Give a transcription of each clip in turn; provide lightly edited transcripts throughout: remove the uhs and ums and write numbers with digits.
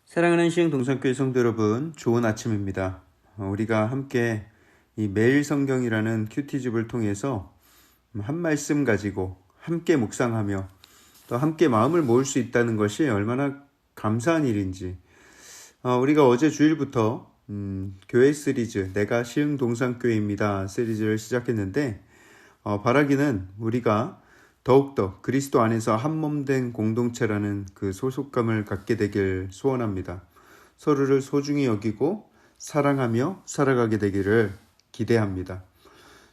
사랑하는 시흥동산교회 성도 여러분, 좋은 아침입니다. 우리가 함께 이 매일 성경이라는 큐티집을 통해서 한 말씀 가지고 함께 묵상하며 또 함께 마음을 모을 수 있다는 것이 얼마나 감사한 일인지, 우리가 어제 주일부터 교회 시리즈 내가 시흥동산교회입니다 시리즈를 시작했는데, 바라기는 우리가 더욱더 그리스도 안에서 한몸된 공동체라는 그 소속감을 갖게 되길 소원합니다. 서로를 소중히 여기고 사랑하며 살아가게 되기를 기대합니다.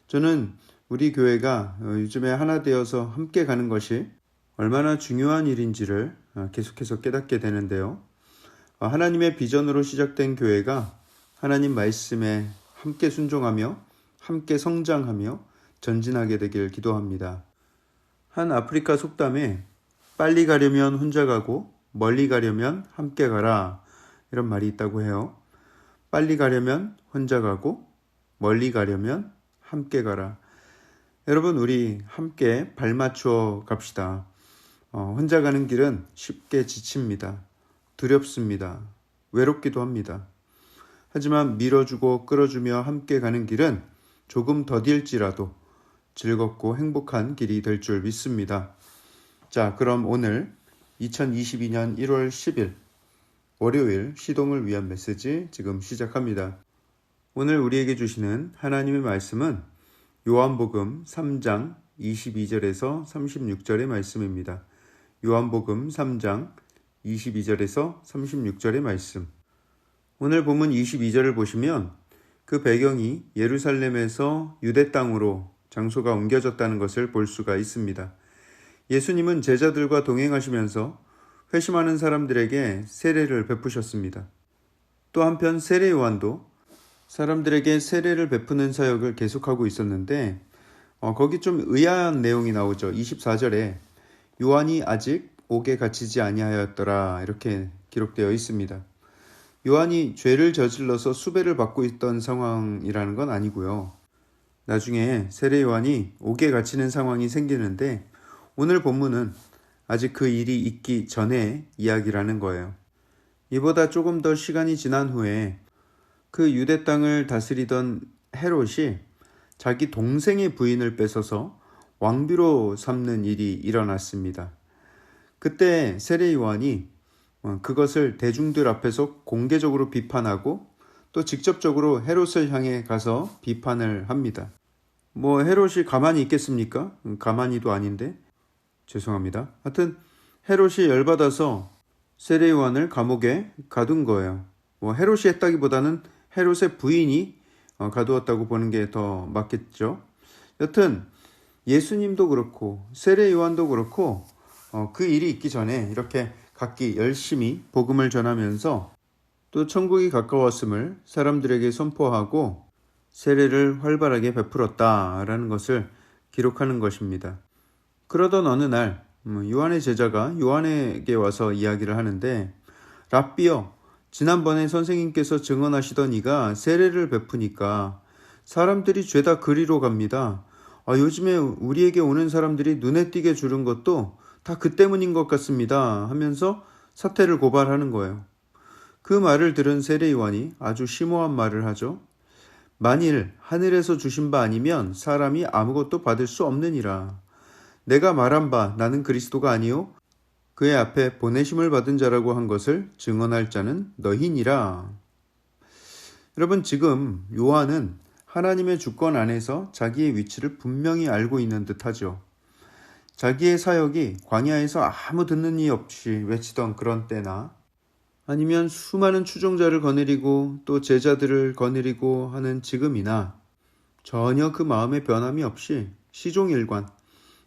저는 우리 교회가 요즘에 하나 되어서 함께 가는 것이 얼마나 중요한 일인지를 계속해서 깨닫게 되는데요. 하나님의 비전으로 시작된 교회가 하나님 말씀에 함께 순종하며 함께 성장하며 전진하게 되길 기도합니다. 한 아프리카 속담에 빨리 가려면 혼자 가고 멀리 가려면 함께 가라, 이런 말이 있다고 해요. 빨리 가려면 혼자 가고 멀리 가려면 함께 가라. 여러분, 우리 함께 발맞추어 갑시다. 혼자 가는 길은 쉽게 지칩니다. 두렵습니다. 외롭기도 합니다. 하지만 밀어주고 끌어주며 함께 가는 길은 조금 더딜지라도 즐겁고 행복한 길이 될 줄 믿습니다. 자, 그럼 오늘 2022년 1월 10일 월요일 시동을 위한 메시지 지금 시작합니다. 오늘 우리에게 주시는 하나님의 말씀은 요한복음 3장 22절에서 36절의 말씀입니다. 요한복음 3장 22절에서 36절의 말씀. 오늘 본문 22절을 보시면 그 배경이 예루살렘에서 유대 땅으로 장소가 옮겨졌다는 것을 볼 수가 있습니다. 예수님은 제자들과 동행하시면서 회심하는 사람들에게 세례를 베푸셨습니다. 또 한편 세례 요한도 사람들에게 세례를 베푸는 사역을 계속하고 있었는데, 거기 좀 의아한 내용이 나오죠. 24절에 요한이 아직 옥에 갇히지 아니하였더라, 이렇게 기록되어 있습니다. 요한이 죄를 저질러서 수배를 받고 있던 상황이라는 건 아니고요. 나중에 세례 요한이 옥에 갇히는 상황이 생기는데, 오늘 본문은 아직 그 일이 있기 전의 이야기라는 거예요. 이보다 조금 더 시간이 지난 후에 그 유대 땅을 다스리던 헤롯이 자기 동생의 부인을 뺏어서 왕비로 삼는 일이 일어났습니다. 그때 세례 요한이 그것을 대중들 앞에서 공개적으로 비판하고 또 직접적으로 헤롯을 향해 가서 비판을 합니다. 헤롯이 가만히 있겠습니까? 가만히도 아닌데. 죄송합니다. 하여튼 헤롯이 열받아서 세례 요한을 감옥에 가둔 거예요. 헤롯이 했다기보다는 헤롯의 부인이 가두었다고 보는 게 더 맞겠죠. 여튼 예수님도 그렇고 세례 요한도 그렇고 그 일이 있기 전에 이렇게 각기 열심히 복음을 전하면서 또 천국이 가까웠음을 사람들에게 선포하고 세례를 활발하게 베풀었다라는 것을 기록하는 것입니다. 그러던 어느 날 요한의 제자가 요한에게 와서 이야기를 하는데, 랍비여, 지난번에 선생님께서 증언하시던 이가 세례를 베푸니까 사람들이 죄다 그리로 갑니다. 요즘에 우리에게 오는 사람들이 눈에 띄게 주는 것도 다 그 때문인 것 같습니다 하면서 사태를 고발하는 거예요. 그 말을 들은 세례 요한이 아주 심오한 말을 하죠. 만일 하늘에서 주신 바 아니면 사람이 아무것도 받을 수 없느니라. 내가 말한 바 나는 그리스도가 아니요 그의 앞에 보내심을 받은 자라고 한 것을 증언할 자는 너희니라. 여러분, 지금 요한은 하나님의 주권 안에서 자기의 위치를 분명히 알고 있는 듯하죠. 자기의 사역이 광야에서 아무 듣는 이 없이 외치던 그런 때나 아니면 수많은 추종자를 거느리고 또 제자들을 거느리고 하는 지금이나 전혀 그 마음의 변함이 없이 시종일관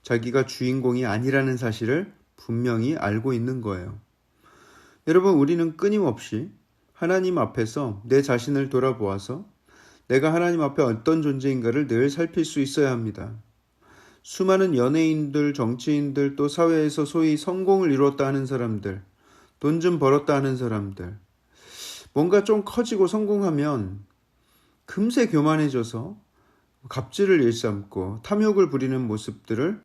자기가 주인공이 아니라는 사실을 분명히 알고 있는 거예요. 여러분, 우리는 끊임없이 하나님 앞에서 내 자신을 돌아보아서 내가 하나님 앞에 어떤 존재인가를 늘 살필 수 있어야 합니다. 수많은 연예인들, 정치인들, 또 사회에서 소위 성공을 이뤘다 하는 사람들, 돈 좀 벌었다 하는 사람들, 뭔가 좀 커지고 성공하면 금세 교만해져서 갑질을 일삼고 탐욕을 부리는 모습들을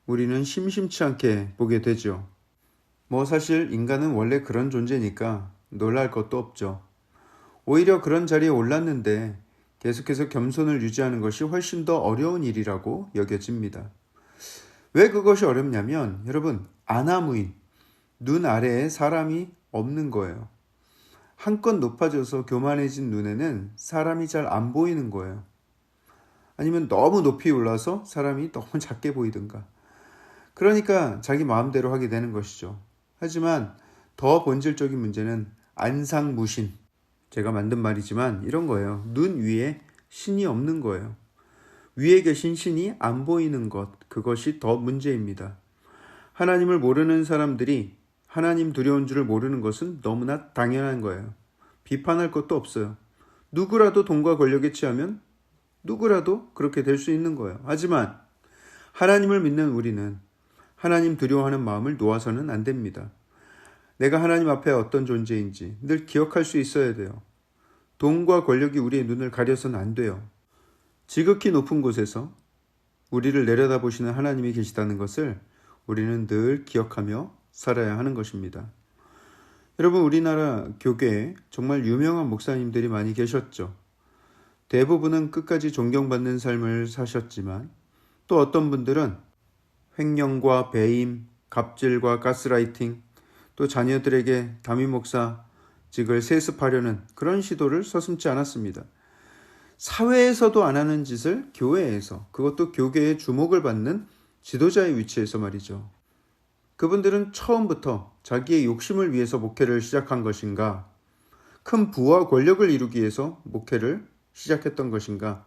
우리는 심심치 않게 보게 되죠. 사실 인간은 원래 그런 존재니까 놀랄 것도 없죠. 오히려 그런 자리에 올랐는데 계속해서 겸손을 유지하는 것이 훨씬 더 어려운 일이라고 여겨집니다. 왜 그것이 어렵냐면 여러분, 아나무인, 눈 아래에 사람이 없는 거예요. 한껏 높아져서 교만해진 눈에는 사람이 잘 안 보이는 거예요. 아니면 너무 높이 올라서 사람이 너무 작게 보이든가. 그러니까 자기 마음대로 하게 되는 것이죠. 하지만 더 본질적인 문제는 안상무신. 제가 만든 말이지만 이런 거예요. 눈 위에 신이 없는 거예요. 위에 계신 신이 안 보이는 것, 그것이 더 문제입니다. 하나님을 모르는 사람들이 하나님 두려운 줄을 모르는 것은 너무나 당연한 거예요. 비판할 것도 없어요. 누구라도 돈과 권력에 취하면 누구라도 그렇게 될 수 있는 거예요. 하지만 하나님을 믿는 우리는 하나님 두려워하는 마음을 놓아서는 안 됩니다. 내가 하나님 앞에 어떤 존재인지 늘 기억할 수 있어야 돼요. 돈과 권력이 우리의 눈을 가려서는 안 돼요. 지극히 높은 곳에서 우리를 내려다보시는 하나님이 계시다는 것을 우리는 늘 기억하며 살아야 하는 것입니다. 여러분, 우리나라 교계에 정말 유명한 목사님들이 많이 계셨죠. 대부분은 끝까지 존경받는 삶을 사셨지만 또 어떤 분들은 횡령과 배임, 갑질과 가스라이팅, 또 자녀들에게 담임 목사직을 세습하려는 그런 시도를 서슴지 않았습니다. 사회에서도 안 하는 짓을 교회에서, 그것도 교계의 주목을 받는 지도자의 위치에서 말이죠. 그분들은 처음부터 자기의 욕심을 위해서 목회를 시작한 것인가? 큰 부와 권력을 이루기 위해서 목회를 시작했던 것인가?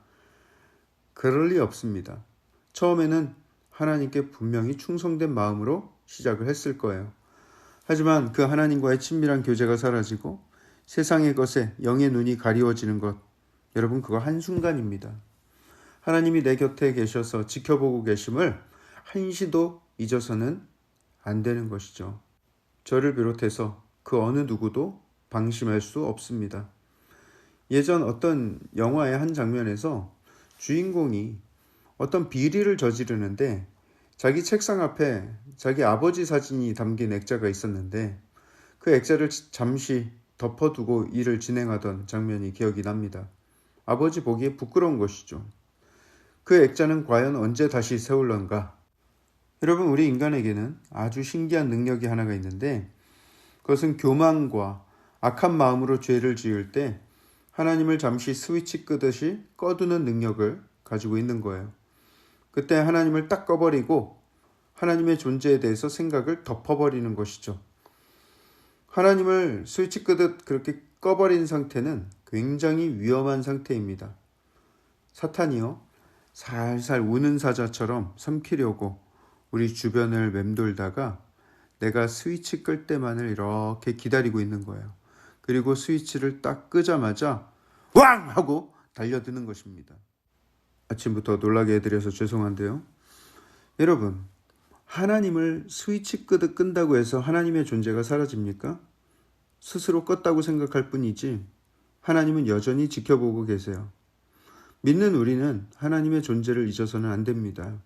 그럴 리 없습니다. 처음에는 하나님께 분명히 충성된 마음으로 시작을 했을 거예요. 하지만 그 하나님과의 친밀한 교제가 사라지고 세상의 것에 영의 눈이 가리워지는 것, 여러분, 그거 한순간입니다. 하나님이 내 곁에 계셔서 지켜보고 계심을 한시도 잊어서는 안 되는 것이죠. 저를 비롯해서 그 어느 누구도 방심할 수 없습니다. 예전 어떤 영화의 한 장면에서 주인공이 어떤 비리를 저지르는데 자기 책상 앞에 자기 아버지 사진이 담긴 액자가 있었는데 그 액자를 잠시 덮어두고 일을 진행하던 장면이 기억이 납니다. 아버지 보기에 부끄러운 것이죠. 그 액자는 과연 언제 다시 세울런가? 여러분, 우리 인간에게는 아주 신기한 능력이 하나가 있는데 그것은 교만과 악한 마음으로 죄를 지을 때 하나님을 잠시 스위치 끄듯이 꺼두는 능력을 가지고 있는 거예요. 그때 하나님을 딱 꺼버리고 하나님의 존재에 대해서 생각을 덮어버리는 것이죠. 하나님을 스위치 끄듯 그렇게 꺼버린 상태는 굉장히 위험한 상태입니다. 사탄이요, 살살 우는 사자처럼 삼키려고 우리 주변을 맴돌다가 내가 스위치 끌 때만을 이렇게 기다리고 있는 거예요. 그리고 스위치를 딱 끄자마자 왕! 하고 달려드는 것입니다. 아침부터 놀라게 해드려서 죄송한데요. 여러분, 하나님을 스위치 끄듯 끈다고 해서 하나님의 존재가 사라집니까? 스스로 껐다고 생각할 뿐이지 하나님은 여전히 지켜보고 계세요. 믿는 우리는 하나님의 존재를 잊어서는 안 됩니다.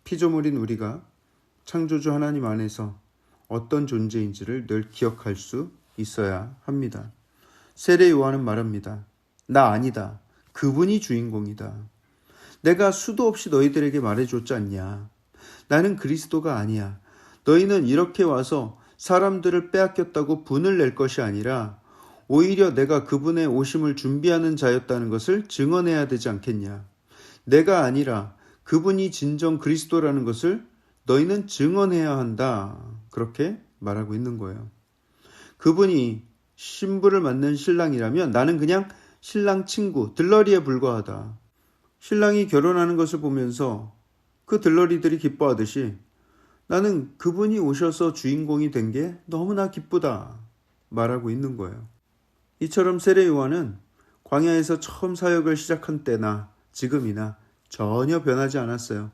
피조물인 우리가 창조주 하나님 안에서 어떤 존재인지를 늘 기억할 수 있어야 합니다. 세례 요한은 말합니다. 나 아니다. 그분이 주인공이다. 내가 수도 없이 너희들에게 말해줬지 않냐. 나는 그리스도가 아니야. 너희는 이렇게 와서 사람들을 빼앗겼다고 분을 낼 것이 아니라 오히려 내가 그분의 오심을 준비하는 자였다는 것을 증언해야 되지 않겠냐. 내가 아니라 그분이 진정 그리스도라는 것을 너희는 증언해야 한다. 그렇게 말하고 있는 거예요. 그분이 신부를 맞는 신랑이라면 나는 그냥 신랑 친구, 들러리에 불과하다. 신랑이 결혼하는 것을 보면서 그 들러리들이 기뻐하듯이 나는 그분이 오셔서 주인공이 된 게 너무나 기쁘다 말하고 있는 거예요. 이처럼 세례 요한은 광야에서 처음 사역을 시작한 때나 지금이나 전혀 변하지 않았어요.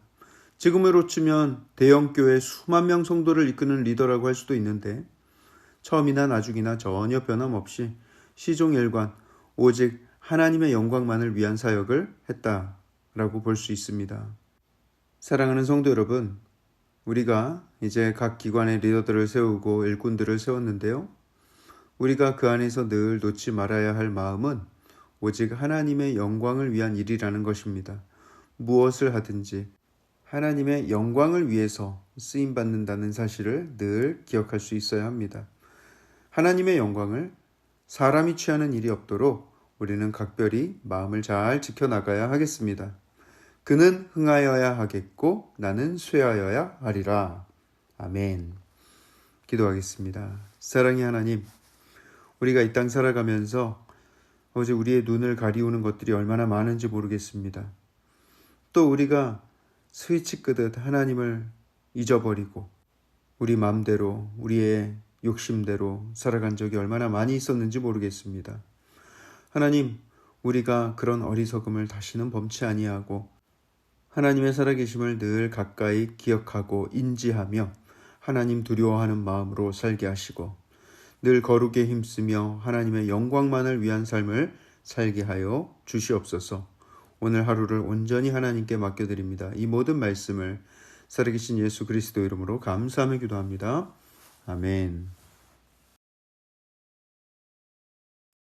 지금으로 치면 대형교회 수만 명 성도를 이끄는 리더라고 할 수도 있는데 처음이나 나중이나 전혀 변함없이 시종일관 오직 하나님의 영광만을 위한 사역을 했다라고 볼 수 있습니다. 사랑하는 성도 여러분, 우리가 이제 각 기관의 리더들을 세우고 일꾼들을 세웠는데요. 우리가 그 안에서 늘 놓지 말아야 할 마음은 오직 하나님의 영광을 위한 일이라는 것입니다. 무엇을 하든지 하나님의 영광을 위해서 쓰임받는다는 사실을 늘 기억할 수 있어야 합니다. 하나님의 영광을 사람이 취하는 일이 없도록 우리는 각별히 마음을 잘 지켜나가야 하겠습니다. 그는 흥하여야 하겠고 나는 쇠하여야 하리라. 아멘. 기도하겠습니다. 사랑의 하나님, 우리가 이 땅 살아가면서 어제 우리의 눈을 가리우는 것들이 얼마나 많은지 모르겠습니다. 또 우리가 스위치 끄듯 하나님을 잊어버리고 우리 마음대로 우리의 욕심대로 살아간 적이 얼마나 많이 있었는지 모르겠습니다. 하나님, 우리가 그런 어리석음을 다시는 범치 아니하고 하나님의 살아계심을 늘 가까이 기억하고 인지하며 하나님 두려워하는 마음으로 살게 하시고 늘 거룩에 힘쓰며 하나님의 영광만을 위한 삶을 살게 하여 주시옵소서. 오늘 하루를 온전히 하나님께 맡겨드립니다. 이 모든 말씀을 살아계신 예수 그리스도 이름으로 감사하며 기도합니다. 아멘.